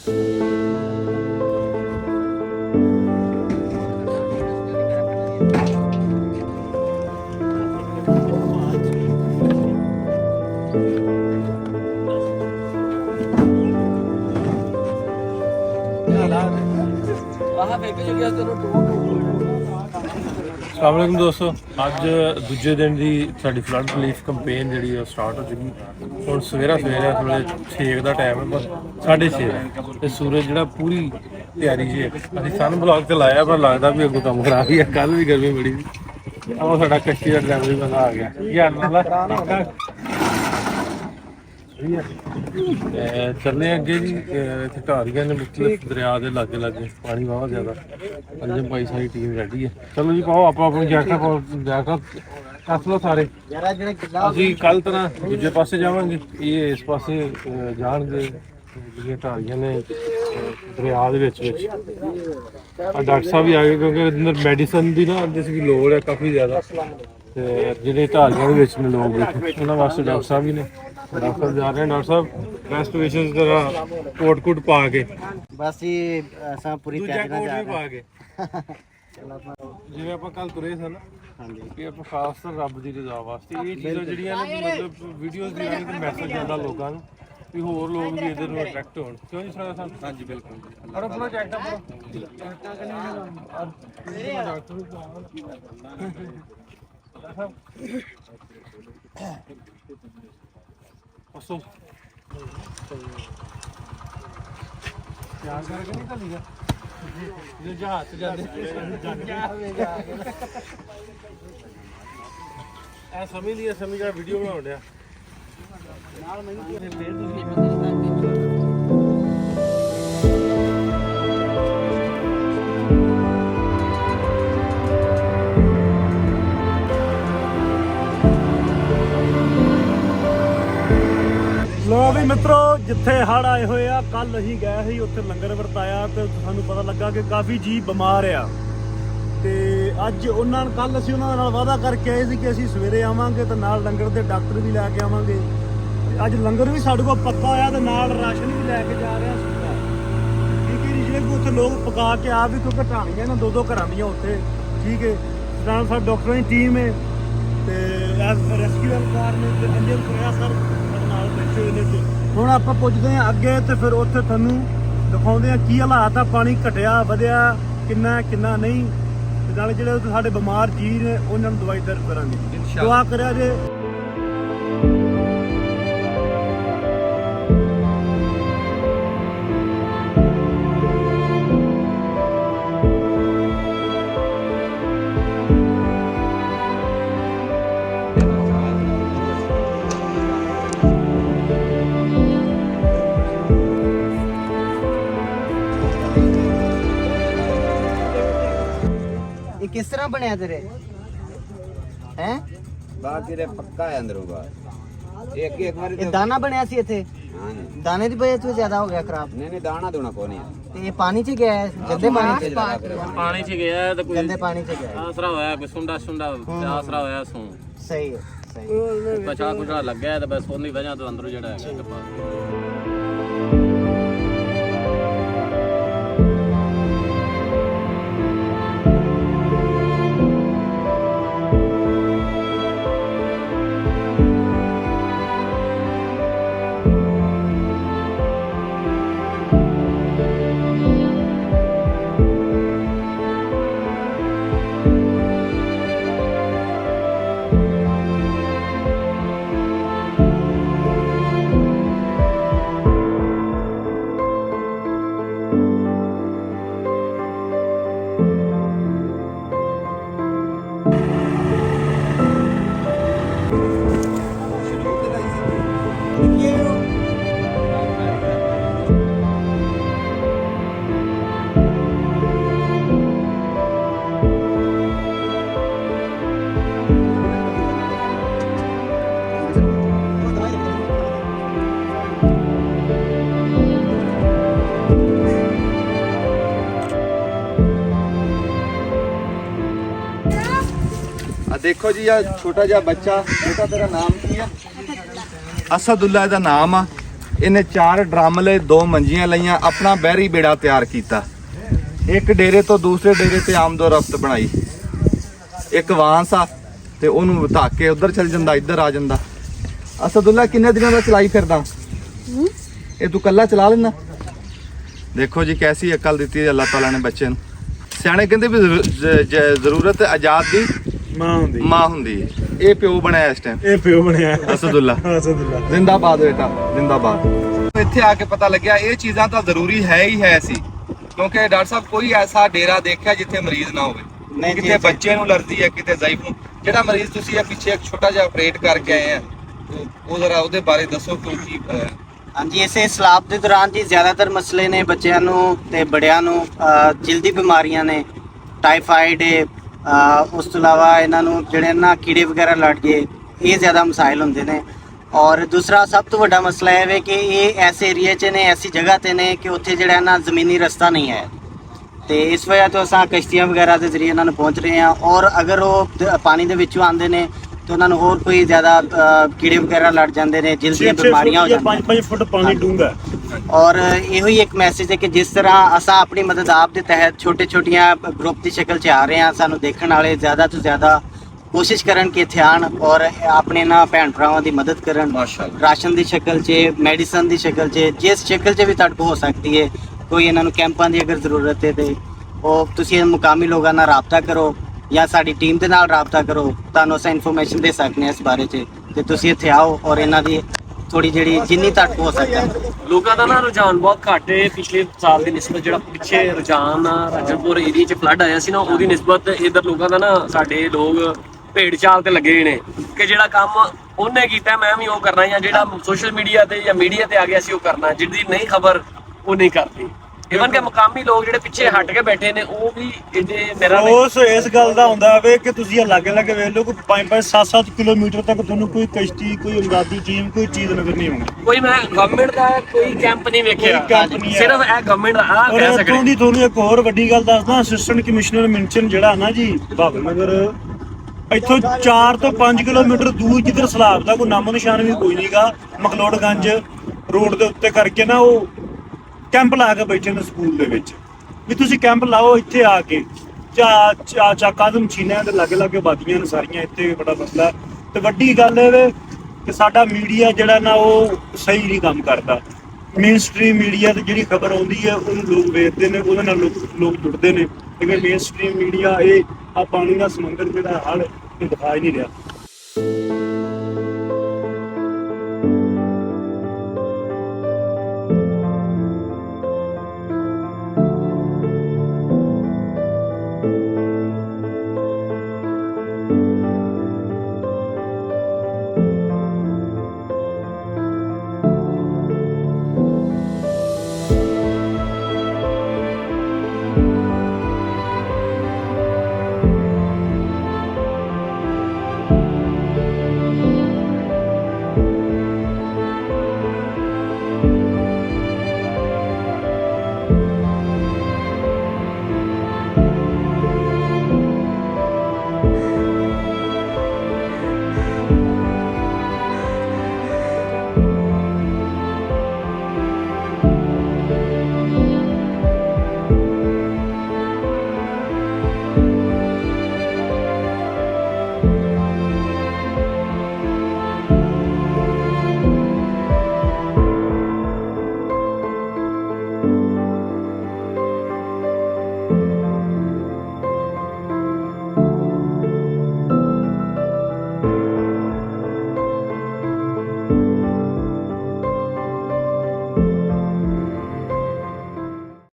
अस्सलाम दोस्तों, अज दूजे दिन की साड़ी फ्लड रिलीफ कंपेन जी स्टार्ट हो चुकी। हम सवेरा सवेरा थोड़े 6 का टाइम है, पर 6:30 है तो सूरज जो पूरी तैयारी से अभी सन ब्लॉक तो लाया, पर लगता भी अगों काम खराब ही है। कल भी गर्मी बड़ी थी। और साਡਾ कश्ती का ड्राइवर भी बंदा आ गया। चलने अगे जी, इतने ढारियां ने मुख्तलिफ दरिया के लागे लागे पानी बहुत ज्यादा। अंजम भाई सारी टीम रेडी है। चलो जी पाओ आप अपनी जैकट कस लो सारे। अभी कल तरह दूजे पासे जावांगे, ये इस पासे जाणगे ढारियां ने दरिया दे विच। डॉक्टर साहब भी आ गए क्योंकि अंदर मैडिसन की ना जिस भी लोड़ है काफ़ी ज़्यादा। ਜਿਹੜੇ ਢਾਰੀਆਂ ਦੇ ਵਿੱਚ ਨੇ ਲੋਕ ਬੈਠੇ, ਉਹਨਾਂ ਵਾਸਤੇ ਡਾਕਟਰ ਸਾਹਿਬ ਵੀ ਨੇ। ਡਾਕਟਰ ਸਾਹਿਬ ਜਾ ਰਹੇ ਨੇ। ਡਾਕਟਰ ਸਾਹਿਬ ਬੈਸਟ ਵਿਸ਼ੇਸ ਜਰਾ ਕੋਟ ਪਾ ਕੇ ਬਸ ਇਹ ਅਸਾਂ ਪੂਰੀ ਤਿਆਰੀ ਨਾਲ ਜਾ ਰਹੇ ਪਾ ਕੇ ਜਿਵੇਂ ਆਪਾਂ ਕੱਲ ਤੁਰੇ ਸਨ। ਹਾਂਜੀ, ਇਹ ਆਪਾਂ ਖਾਸ ਕਰ ਰੱਬ ਦੀ ਰਜ਼ਾ ਵਾਸਤੇ ਇਹ ਚੀਜ਼ਾਂ ਜਿਹੜੀਆਂ ਨੇ, ਮਤਲਬ ਵੀਡੀਓਜ਼ ਦੀ ਰਾਹੀਂ ਤੇ ਮੈਸੇਜ ਜਾਂਦਾ ਲੋਕਾਂ ਨੂੰ ਵੀ ਹੋਰ ਲੋਕ ਵੀ ਇਧਰ ਨੂੰ ਅਟਰੈਕਟ ਹੋਣ। ਕਿਉਂ ਜੀ ਸਰ ਸਾਹਿਬ? ਹਾਂਜੀ ਬਿਲਕੁਲ। ਔਰ ਆਪਣਾ ਚੈੱਕ ਅਪ ਡਾਕਟਰ असो प्यार करके नहीं चली गया जहाज से जाते समझ लिया, समझ का वीडियो बना रहा। लो भी मित्रों, जिथे हड़ आए हुए आ, कल असीं गए ਸੀ ਉੱਥੇ ਲੰਗਰ ਵਰਤਾਇਆ ਤੇ ਸਾਨੂੰ ਪਤਾ ਲੱਗਾ ਕਿ ਕਾਫੀ ਜੀ ਬਿਮਾਰ ਆ। ਤੇ ਅੱਜ ਉਹਨਾਂ ਨਾਲ ਕੱਲ ਅਸੀਂ ਉਹਨਾਂ ਨਾਲ ਵਾਅਦਾ ਕਰਕੇ ਆਏ ਸੀ ਕਿ ਅਸੀਂ ਸਵੇਰੇ ਆਵਾਂਗੇ ਤੇ ਨਾਲ ਲੰਗਰ ਦੇ ਡਾਕਟਰ ਵੀ ਲੈ ਕੇ ਆਵਾਂਗੇ। ਤੇ ਅੱਜ ਲੰਗਰ ਵੀ ਸਾਡੇ ਕੋਲ ਪੱਕਾ ਆ ਤੇ ਨਾਲ ਰਾਸ਼ਨ ਵੀ ਲੈ ਕੇ ਜਾ ਰਹੇ ਆ। ਠੀਕ ਹੈ ਜੀ, ਜਿਹੜੇ ਉੱਥੇ ਲੋਕ ਪਕਾ ਕੇ ਆ ਵੀ, ਕਿਉਂਕਿ ਢਾਣੀਆਂ ਨਾ ਦੋ ਘਰਾਂ ਦੀਆਂ ਉੱਥੇ। ਠੀਕ ਹੈ, ਨਾਲ ਸਾਡੇ ਡਾਕਟਰਾਂ ਦੀ ਟੀਮ ਹੈ ਤੇ ਰੈਸਕਿਊ ਕਾਰ ਨੇ ਤੇ ਅੰਜਲ ਕਰਿਆ ਸਰ ਨਾਲ ਬੈਠੇ ਹੋਏ ਨੇ। ਹੁਣ ਆਪਾਂ ਪੁੱਛਦੇ ਹਾਂ ਅੱਗੇ ਤੇ ਫਿਰ ਉੱਥੇ ਤੁਹਾਨੂੰ ਦਿਖਾਉਂਦੇ ਆ ਕੀ ਹਾਲਾਤ ਆ, ਪਾਣੀ ਘਟਿਆ ਵਧਿਆ ਕਿੰਨਾ ਨਹੀਂ। ਤੇ ਨਾਲੇ ਜਿਹੜੇ ਉੱਥੇ ਸਾਡੇ ਬਿਮਾਰ ਜੀ ਨੇ ਉਹਨਾਂ ਨੂੰ ਦਵਾਈ ਦਰ ਕਰਾਂਗੇ। ਦੁਆ ਕਰਿਆ ਜੇ। किस तरह बनया तेरे हैं? बाहर तेरे पक्का है अंदरों बाहर एक बार ये दाना बनया सी इथे। दाने की वजह से ज्यादा हो गया खराब। नहीं दाना दोना कोनी है। ते ये पानी च गया है, गंदे पानी च गया है तो कोई गंदे पानी च गया है। आसरा होया कोई सुंडा आसरा होया सू सही है, सही है। बचा कुछ लग गया तो बस ओनी वजह तो अंदरों जेड़ा है देखो जी यार छोटा जा बच्चा, बेटा तेरा नाम की है? असदुल्ला दा नाम आ। ਇਹਨੇ 4 ਡਰਮ ਲਏ, 2 ਮੰਜੀਆਂ ਲਈਆਂ, ਆਪਣਾ ਬਹਿਰੀ ਬੇੜਾ ਤਿਆਰ ਕੀਤਾ। ਇੱਕ ਡੇਰੇ ਤੋਂ ਦੂਸਰੇ ਡੇਰੇ ਤੇ ਆਮਦੋ ਰਫਤ ਬਣਾਈ। ਇੱਕ ਵਾਂਸ ਆ ਤੇ ਉਹਨੂੰ ਧੱਕ ਕੇ ਉਧਰ ਚਲ ਜਾਂਦਾ, ਇੱਧਰ ਆ ਜਾਂਦਾ। ਅਸਦੁੱਲਾ ਕਿੰਨੇ ਦਿਨਾਂ ਦਾ ਚਲਾਈ ਫਿਰਦਾ? ਇਹ ਤੂੰ ਕੱਲਾ ਚਲਾ ਲੈਣਾ? ਦੇਖੋ ਜੀ ਕੈਸੀ ਅਕਲ ਦਿੱਤੀ ਹੈ ਅੱਲਾਹ ਤਾਲਾ ਨੇ ਬੱਚੇ ਨੂੰ। ਸਿਆਣੇ ਕਹਿੰਦੇ ਵੀ ਜ਼ਰੂਰਤ ਆਜ਼ਾਦ ਦੀ ਮਾਂ ਹੁੰਦੀ ਹੈ। ਇਹ ਪਿਓ ਬਣਿਆ ਇਸ ਟਾਈਮ, ਇਹ ਪਿਓ ਬਣਿਆ ਅਸਦੁੱਲਾ। ਅਸਦੁੱਲਾ ਜ਼ਿੰਦਾਬਾਦ ਬੇਟਾ, ਜ਼ਿੰਦਾਬਾਦ। ਇੱਥੇ ਆ ਕੇ ਪਤਾ ਲੱਗਿਆ ਇਹ ਚੀਜ਼ਾਂ ਤਾਂ ਜ਼ਰੂਰੀ ਹੈ ਹੀ ਹੈ ਸੀ, ਕਿਉਂਕਿ ਡਾਕਟਰ ਸਾਹਿਬ ਕੋਈ ਐਸਾ ਡੇਰਾ ਦੇਖਿਆ ਜਿੱਥੇ ਮਰੀਜ਼ ਨਾ ਹੋਵੇ। ਕਿਤੇ ਬੱਚੇ ਨੂੰ ਅਲਰਜੀ ਹੈ, ਕਿਤੇ ਜ਼ਾਈਫ ਨੂੰ। ਜਿਹੜਾ ਮਰੀਜ਼ ਤੁਸੀਂ ਇਹ ਪਿੱਛੇ ਇੱਕ ਛੋਟਾ ਜਿਹਾ ਆਪਰੇਟ ਕਰਕੇ ਆਏ ਆ, ਉਹ ਜ਼ਰਾ ਉਹਦੇ ਬਾਰੇ ਦੱਸੋ ਕਿਉਂਕਿ ਹਾਂਜੀ, ਇਸੇ ਸਲਾਬ ਦੇ ਦੌਰਾਨ ਜੀ ਜ਼ਿਆਦਾਤਰ ਮਸਲੇ ਨੇ ਬੱਚਿਆਂ ਨੂੰ ਤੇ ਬੜਿਆਂ ਨੂੰ ਜਲਦੀ ਬਿਮਾਰੀਆਂ ਨੇ, ਟਾਈਫਾਈਡ ਉਸ ਤੋਂ ਇਲਾਵਾ ਇਹਨਾਂ ਨੂੰ ਜਿਹੜੇ ਨਾ ਕੀੜੇ ਵਗੈਰਾ ਲੜ ਗਏ, ਇਹ ਜ਼ਿਆਦਾ ਮਸਾਇਲ ਹੁੰਦੇ ਨੇ। ਔਰ ਦੂਸਰਾ ਸਭ ਤੋਂ ਵੱਡਾ ਮਸਲਾ ਇਹ ਹੈ ਕਿ ਇਹ ਐਸੇ ਏਰੀਏ 'ਚ ਨੇ, ਐਸੀ ਜਗ੍ਹਾ ਤੇ ਨੇ ਕਿ ਉੱਥੇ ਜਿਹੜਾ ਨਾ ਜ਼ਮੀਨੀ ਰਸਤਾ ਨਹੀਂ ਹੈ, ਤੇ ਇਸ ਵਜ੍ਹਾ ਤੋਂ ਅਸਾਂ ਕਸ਼ਤੀਆਂ ਵਗੈਰਾ ਦੇ ਜ਼ਰੀਏ ਇਹਨਾਂ ਨੂੰ ਪਹੁੰਚ ਰਹੇ ਹਾਂ। ਔਰ ਅਗਰ ਉਹ ਪਾਣੀ ਦੇ ਵਿੱਚੋਂ ਆਉਂਦੇ ਨੇ ਤੇ ਉਹਨਾਂ ਨੂੰ ਹੋਰ ਕੋਈ ਜ਼ਿਆਦਾ ਕੀੜੇ ਵਗੈਰਾ ਲੜ ਜਾਂਦੇ ਨੇ, ਦਿਲ ਦੀਆਂ ਬਿਮਾਰੀਆਂ ਹੋ ਜਾਂਦੀਆਂ। 5 ਫੁੱਟ ਪਾਣੀ ਡੂੰਘਾ। ਔਰ ਇਹੋ ਹੀ ਇੱਕ ਮੈਸੇਜ ਹੈ ਕਿ ਜਿਸ ਤਰ੍ਹਾਂ ਅਸਾਂ ਆਪਣੀ ਮਦਦ ਆਪ ਦੇ ਤਹਿਤ ਛੋਟੀਆਂ ਗਰੁੱਪ ਦੀ ਸ਼ਕਲ 'ਚ ਆ ਰਹੇ ਹਾਂ, ਸਾਨੂੰ ਦੇਖਣ ਵਾਲੇ ਜ਼ਿਆਦਾ ਤੋਂ ਜ਼ਿਆਦਾ ਕੋਸ਼ਿਸ਼ ਕਰਨ ਕਿ ਇੱਥੇ ਆਉਣ ਔਰ ਆਪਣੇ ਨਾ ਭੈਣ ਭਰਾਵਾਂ ਦੀ ਮਦਦ ਕਰਨ। ਮਾਸ਼ਾਅੱਲਾ। ਰਾਸ਼ਨ ਦੀ ਸ਼ਕਲ 'ਚ, ਮੈਡੀਸਨ ਦੀ ਸ਼ਕਲ 'ਚ, ਜਿਸ ਸ਼ਕਲ 'ਚ ਵੀ ਤੁਹਾਡੇ ਕੋਲ ਹੋ ਸਕਦੀ ਹੈ। ਕੋਈ ਇਹਨਾਂ ਨੂੰ ਕੈਂਪਾਂ ਦੀ ਅਗਰ ਜ਼ਰੂਰਤ ਹੈ ਤੇ ਉਹ ਤੁਸੀਂ ਮੁਕਾਮੀ ਲੋਕਾਂ ਨਾਲ ਰਾਬਤਾ ਕਰੋ ਜਾਂ ਸਾਡੀ ਟੀਮ ਦੇ ਨਾਲ ਰਾਬਤਾ ਕਰੋ, ਤੁਹਾਨੂੰ ਅਸੀਂ ਇਨਫੋਰਮੇਸ਼ਨ ਦੇ ਸਕਦੇ ਹਾਂ ਇਸ ਬਾਰੇ 'ਚ। ਤੇ ਤੁਸੀਂ ਇੱਥੇ ਆਓ ਔਰ ਇਹਨਾਂ ਦੀ ਥੋੜੀ ਜਿਹੜੀ ਜਿੰਨੀ ਤੱਕ ਹੋ ਸਕਦਾ। ਲੋਕਾਂ ਦਾ ਨਾ ਰੁਝਾਨ ਬਹੁਤ ਘੱਟ ਹੈ ਪਿਛਲੇ ਸਾਲ ਦੀ ਨਿਸਬਤ। ਜਿਹੜਾ ਪਿੱਛੇ ਰੁਝਾਨ ਰਾਜਨਪੁਰ ਏਰੀਆ 'ਚ ਫਲੱਡ ਆਇਆ ਸੀ ਨਾ, ਉਹਦੀ ਨਿਸਬਤ ਇੱਧਰ ਲੋਕਾਂ ਦਾ ਨਾ, ਸਾਡੇ ਲੋਕ ਭੇਡ ਚਾਲ ਤੇ ਲੱਗੇ ਨੇ ਕਿ ਜਿਹੜਾ ਕੰਮ ਉਹਨੇ ਕੀਤਾ ਮੈਂ ਵੀ ਉਹ ਕਰਨਾ, ਜਾਂ ਜਿਹੜਾ ਸੋਸ਼ਲ ਮੀਡੀਆ ਤੇ ਜਾਂ ਮੀਡੀਆ ਤੇ ਆ ਗਿਆ ਸੀ ਉਹ ਕਰਨਾ, ਜਿਹਦੀ ਨਹੀਂ ਖਬਰ ਉਹ ਨਹੀਂ ਕਰਦੀ। ਇਵਨ ਕਿ ਮੁਕਾਮੀ ਲੋਕ ਜਿਹੜੇ ਪਿੱਛੇ ਹਟ ਕੇ ਬੈਠੇ ਨੇ ਉਹ ਵੀ ਇਹਦੇ ਮੇਰਾ ਉਸ ਇਸ ਗੱਲ ਦਾ ਹੁੰਦਾ ਵੇ ਕਿ ਤੁਸੀਂ ਅਲੱਗ ਵੇਖ ਲਓ ਕਿ 5-5 7-7 ਕਿਲੋਮੀਟਰ ਤੱਕ ਤੁਹਾਨੂੰ ਕੋਈ ਕਸ਼ਤੀ, ਕੋਈ ਇਮਦਾਦੀ ਟੀਮ, ਕੋਈ ਚੀਜ਼ ਨਜ਼ਰ ਨਹੀਂ ਆਉਂਦੀ। ਕੋਈ ਮੈਂ ਗਵਰਨਮੈਂਟ ਦਾ ਕੋਈ ਕੈਂਪ ਨਹੀਂ ਵੇਖਿਆ, ਕੋਈ ਕੈਂਪ ਨਹੀਂ ਹੈ। ਸਿਰਫ ਇਹ ਗਵਰਨਮੈਂਟ ਦਾ ਔਰ ਕਹਿ ਇੱਥੋਂ ਸਕਦੇ। ਦੀ ਤੁਹਾਨੂੰ ਇੱਕ ਹੋਰ ਵੱਡੀ ਗੱਲ ਦੱਸਦਾ, ਅਸਿਸਟੈਂਟ ਕਮਿਸ਼ਨਰ ਮਿੰਚਨ ਜਿਹੜਾ ਨਾ ਜੀ ਭਾਵ ਨਗਰ, ਇੱਥੋਂ 4 ਤੋਂ 5 ਕਿਲੋਮੀਟਰ ਦੂਰ ਜਿੱਧਰ ਸਲਾਬ ਦਾ ਕੋਈ ਨਾਮੋ ਨਿਸ਼ਾਨ ਵੀ ਕੋਈ ਨਹੀਂਗਾ, ਮਖਲੋੜਗੰਜ ਰੋਡ ਦੇ ਉੱਤੇ ਕਰਕੇ ਨਾ ਉਹ ਕੈਂਪ ਲਾ ਕੇ ਬੈਠੇ ਨੇ ਸਕੂਲ ਦੇ ਵਿੱਚ। ਵੀ ਤੁਸੀਂ ਕੈਂਪ ਲਾਓ ਇੱਥੇ ਆ ਕੇ। ਚਾਕਾ ਦੇ ਮਸ਼ੀਨਾਂ ਦੇ ਲਾਗੇ ਬਾਦੀਆਂ ਨੇ ਸਾਰੀਆਂ, ਇੱਥੇ ਬੜਾ ਮਸਲਾ। ਤੇ ਵੱਡੀ ਗੱਲ ਇਹ ਵੇ ਕਿ ਸਾਡਾ ਮੀਡੀਆ ਜਿਹੜਾ ਨਾ ਉਹ ਸਹੀ ਨਹੀਂ ਕੰਮ ਕਰਦਾ। ਮੇਨ ਸਟ੍ਰੀਮ ਮੀਡੀਆ ਤੇ ਜਿਹੜੀ ਖਬਰ ਆਉਂਦੀ ਹੈ ਉਹਨੂੰ ਲੋਕ ਵੇਖਦੇ ਨੇ, ਉਹਦੇ ਨਾਲ ਲੋਕ ਜੁੜਦੇ ਨੇ। ਲੇਕਿਨ ਮੇਨ ਸਟ੍ਰੀਮ ਮੀਡੀਆ ਇਹ ਆ ਪਾਣੀ ਦਾ ਸਮੁੰਦਰ ਜਿਹੜਾ ਹੜ ਇਹ ਦਿਖਾ ਹੀ ਨਹੀਂ ਰਿਹਾ।